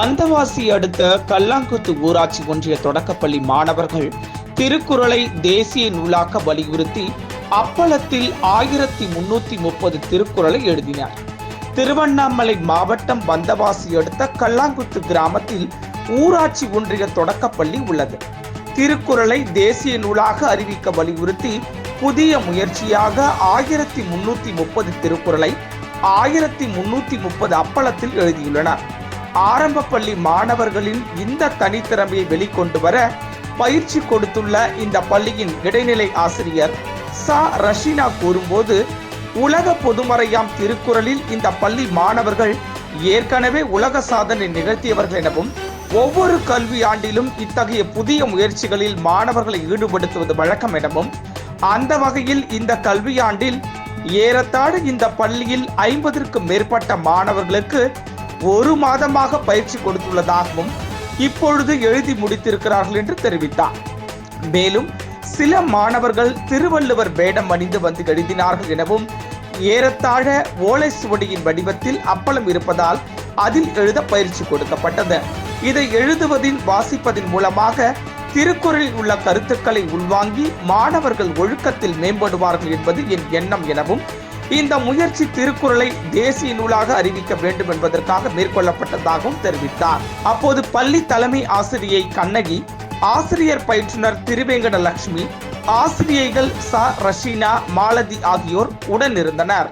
வந்தவாசி அடுத்த கல்லாங்குத்து ஊராட்சி ஒன்றிய தொடக்கப்பள்ளி மாணவர்கள் திருக்குறளை தேசிய நூலாக்க வலியுறுத்தி அப்பளத்தில் 1330 திருக்குறளை எழுதினார். திருவண்ணாமலை மாவட்டம் வந்தவாசி அடுத்த கல்லாங்குத்து கிராமத்தில் ஊராட்சி ஒன்றிய தொடக்கப்பள்ளி உள்ளது. திருக்குறளை தேசிய நூலாக அறிவிக்க வலியுறுத்தி புதிய முயற்சியாக 1330 திருக்குறளை 1330 அப்பளத்தில் எழுதியுள்ளனர். ஆரம்ப பள்ளி மாணவர்களின் இந்த தனித்திறமையை வெளிக்கொண்டு வர பயிற்சி கொடுத்துள்ள இந்த பள்ளியின் இடைநிலை ஆசிரியர் ரஷீனா கூறும்போது, உலக பொதுமறையாம் திருக்குறளில் இந்த பள்ளி மாணவர்கள் ஏற்கனவே உலக சாதனை நிகழ்த்தியவர்கள் எனவும் ஒவ்வொரு கல்வி ஆண்டிலும் இத்தகைய புதிய முயற்சிகளில் மாணவர்களை ஈடுபடுத்துவது வழக்கம் எனவும் அந்த வகையில் இந்த கல்வியாண்டில் ஏறத்தாழ இந்த பள்ளியில் 50க்கும் மேற்பட்ட மாணவர்களுக்கு 1 மாதமாக பயிற்சி கொடுத்துள்ளதாகவும் இப்பொழுது எழுதி முடித்திருக்கிறார்கள் என்று தெரிவித்தார். மேலும் சில மாணவர்கள் திருவள்ளுவர் வேடம் அணிந்து வந்து எழுதினார்கள் எனவும் ஏறத்தாழ ஓலை சுவடியின் வடிவத்தில் அப்பளம் இருப்பதால் அதில் எழுத பயிற்சி கொடுக்கப்பட்டது. இதை எழுதுவதின் வாசிப்பதின் மூலமாக திருக்குறளில் உள்ள கருத்துக்களை உள்வாங்கி மாணவர்கள் ஒழுக்கத்தில் மேம்படுவார்கள் என்பது என் எண்ணம் எனவும் இந்த முயற்சி திருக்குறளை தேசிய நூலாக அறிவிக்க வேண்டும் என்பதற்காக மேற்கொள்ளப்பட்டதாகவும் தெரிவித்தார். அப்போது பள்ளி தலைமை ஆசிரியை கண்ணகி, ஆசிரியர் பயிற்றுனர் திருவேங்கட லட்சுமி, ஆசிரியைகள் ரஷீனா, மாலதி ஆகியோர் உடன் இருந்தனர்.